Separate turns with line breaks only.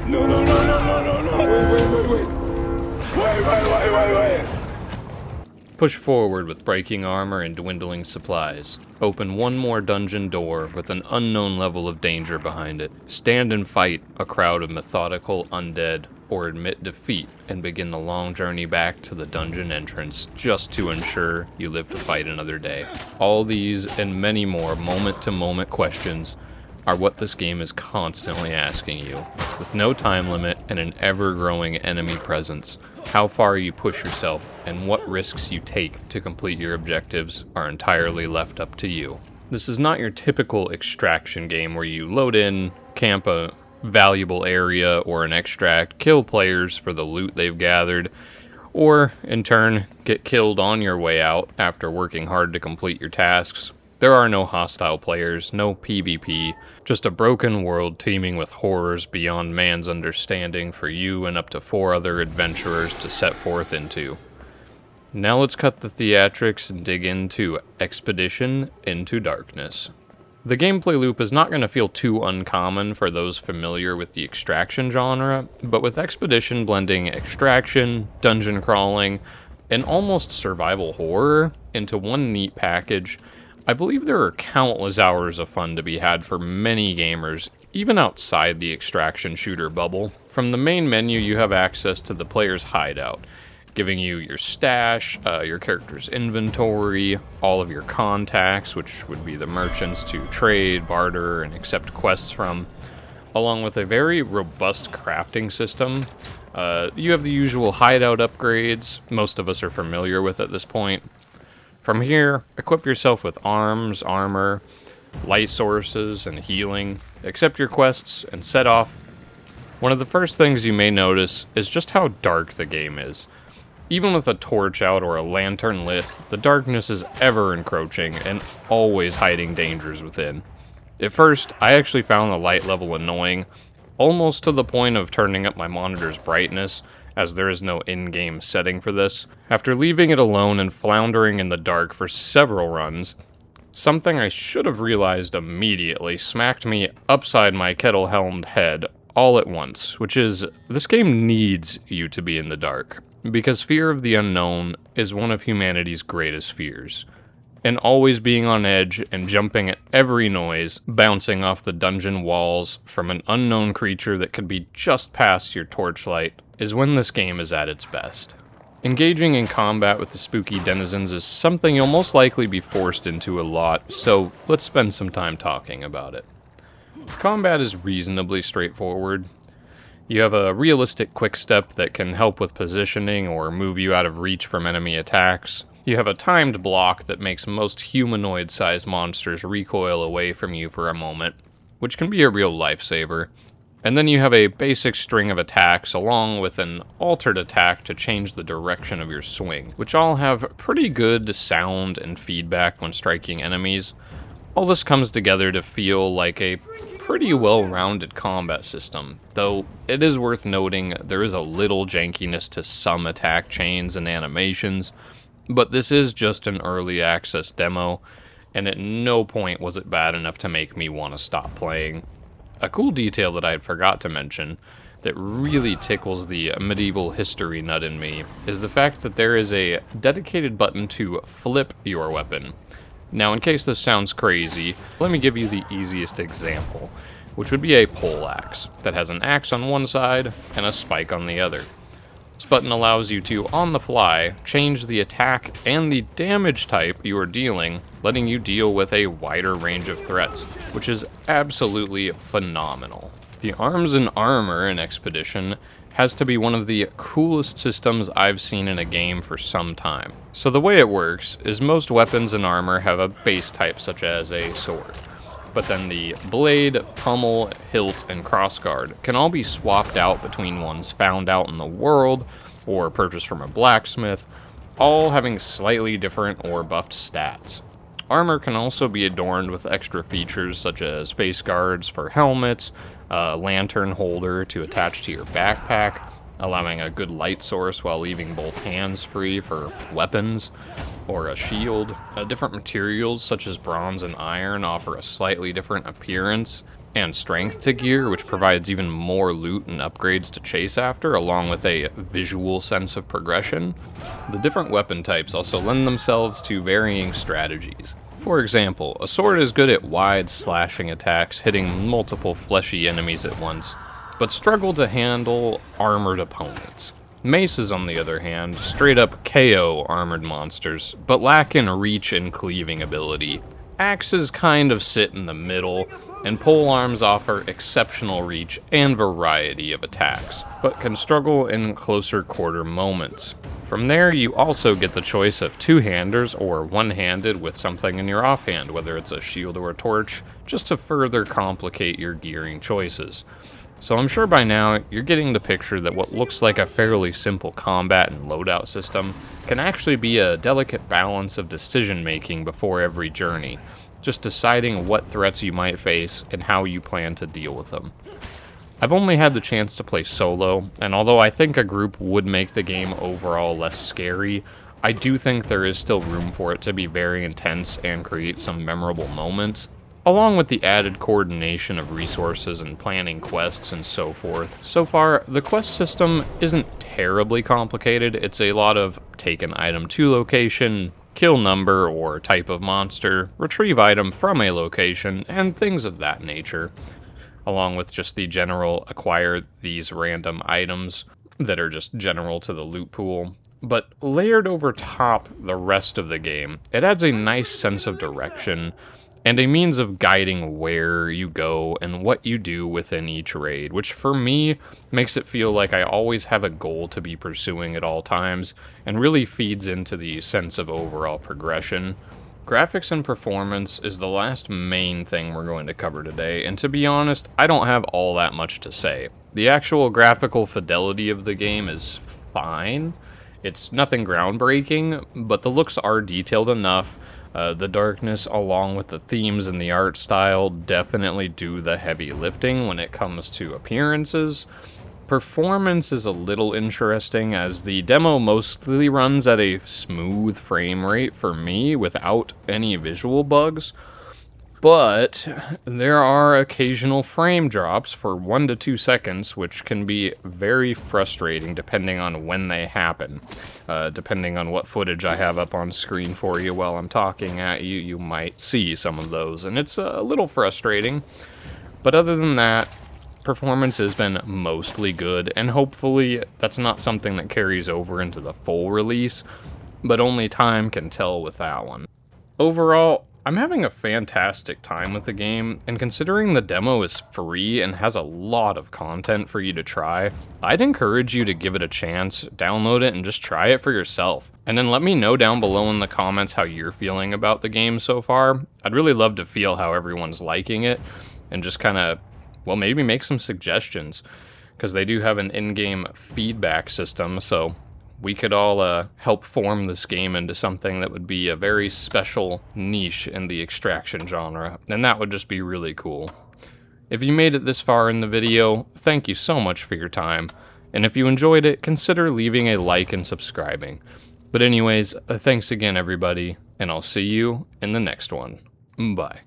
No, no, no, no, no, no, no, wait. Wait.
Push forward with breaking armor and dwindling supplies. Open one more dungeon door with an unknown level of danger behind it. Stand and fight a crowd of methodical undead, or admit defeat and begin the long journey back to the dungeon entrance just to ensure you live to fight another day. All these and many more moment-to-moment questions are what this game is constantly asking you. With no time limit and an ever-growing enemy presence, how far you push yourself and what risks you take to complete your objectives are entirely left up to you. This is not your typical extraction game where you load in, camp a valuable area or an extract, kill players for the loot they've gathered, or, in turn, get killed on your way out after working hard to complete your tasks. There are no hostile players, no PvP, just a broken world teeming with horrors beyond man's understanding for you and up to 4 other adventurers to set forth into. Now let's cut the theatrics and dig into Expedition Into Darkness. The gameplay loop is not going to feel too uncommon for those familiar with the extraction genre, but with Expedition blending extraction, dungeon crawling, and almost survival horror into one neat package, I believe there are countless hours of fun to be had for many gamers, even outside the extraction shooter bubble. From the main menu, you have access to the player's hideout, giving you your stash, your character's inventory, all of your contacts, which would be the merchants to trade, barter, and accept quests from, along with a very robust crafting system. You have the usual hideout upgrades, most of us are familiar with at this point. From here, equip yourself with arms, armor, light sources, and healing, accept your quests, and set off. One of the first things you may notice is just how dark the game is. Even with a torch out or a lantern lit, the darkness is ever encroaching and always hiding dangers within. At first, I actually found the light level annoying, almost to the point of turning up my monitor's brightness, as there is no in-game setting for this. After leaving it alone and floundering in the dark for several runs, something I should have realized immediately smacked me upside my kettle-helmed head all at once, which is, this game needs you to be in the dark, because fear of the unknown is one of humanity's greatest fears. And always being on edge and jumping at every noise, bouncing off the dungeon walls from an unknown creature that could be just past your torchlight, is when this game is at its best. Engaging in combat with the spooky denizens is something you'll most likely be forced into a lot, so let's spend some time talking about it. Combat is reasonably straightforward. You have a realistic quick step that can help with positioning or move you out of reach from enemy attacks. You have a timed block that makes most humanoid-sized monsters recoil away from you for a moment, which can be a real lifesaver. And then you have a basic string of attacks along with an altered attack to change the direction of your swing, which all have pretty good sound and feedback when striking enemies. All this comes together to feel like a pretty well-rounded combat system, though it is worth noting there is a little jankiness to some attack chains and animations, but this is just an early access demo, and at no point was it bad enough to make me want to stop playing. A cool detail that I had forgot to mention that really tickles the medieval history nut in me is the fact that there is a dedicated button to flip your weapon. Now, in case this sounds crazy, let me give you the easiest example, which would be a poleaxe that has an axe on one side and a spike on the other. This button allows you to, on the fly, change the attack and the damage type you are dealing, letting you deal with a wider range of threats, which is absolutely phenomenal. The arms and armor in Expedition has to be one of the coolest systems I've seen in a game for some time. So the way it works is most weapons and armor have a base type such as a sword. But then the blade, pommel, hilt, and crossguard can all be swapped out between ones found out in the world or purchased from a blacksmith, all having slightly different or buffed stats. Armor can also be adorned with extra features such as face guards for helmets, a lantern holder to attach to your backpack, allowing a good light source while leaving both hands free for weapons, or a shield. Different materials such as bronze and iron offer a slightly different appearance, and strength to gear, which provides even more loot and upgrades to chase after, along with a visual sense of progression. The different weapon types also lend themselves to varying strategies. For example, a sword is good at wide slashing attacks, hitting multiple fleshy enemies at once, but struggle to handle armored opponents. Maces, on the other hand, straight up KO armored monsters, but lack in reach and cleaving ability. Axes kind of sit in the middle, and polearms offer exceptional reach and variety of attacks, but can struggle in closer quarter moments. From there, you also get the choice of two-handers or one-handed with something in your offhand, whether it's a shield or a torch, just to further complicate your gearing choices. So I'm sure by now you're getting the picture that what looks like a fairly simple combat and loadout system can actually be a delicate balance of decision making before every journey, just deciding what threats you might face and how you plan to deal with them. I've only had the chance to play solo, and although I think a group would make the game overall less scary, I do think there is still room for it to be very intense and create some memorable moments, along with the added coordination of resources and planning quests and so forth. So far, the quest system isn't terribly complicated. It's a lot of take an item to location, kill number or type of monster, retrieve item from a location, and things of that nature, along with just the general acquire these random items that are just general to the loot pool. But layered over top the rest of the game, it adds a nice sense of direction and a means of guiding where you go and what you do within each raid, which for me makes it feel like I always have a goal to be pursuing at all times, and really feeds into the sense of overall progression. Graphics and performance is the last main thing we're going to cover today, and to be honest, I don't have all that much to say. The actual graphical fidelity of the game is fine. It's nothing groundbreaking, but the looks are detailed enough. The darkness, along with the themes and the art style, definitely do the heavy lifting when it comes to appearances. Performance is a little interesting, as the demo mostly runs at a smooth frame rate for me without any visual bugs, but there are occasional frame drops for 1 to 2 seconds, which can be very frustrating depending on when they happen. Depending on what footage I have up on screen for you while I'm talking at you, you might see some of those, and it's a little frustrating. But other than that, performance has been mostly good, and hopefully that's not something that carries over into the full release, but only time can tell with that one. Overall, I'm having a fantastic time with the game, and considering the demo is free and has a lot of content for you to try, I'd encourage you to give it a chance, download it, and just try it for yourself. And then let me know down below in the comments how you're feeling about the game so far. I'd really love to feel how everyone's liking it, and just kind of, well, maybe make some suggestions, because they do have an in-game feedback system, so we could all help form this game into something that would be a very special niche in the extraction genre, and that would just be really cool. If you made it this far in the video, thank you so much for your time, and if you enjoyed it, consider leaving a like and subscribing. But anyways, thanks again everybody, and I'll see you in the next one. Bye.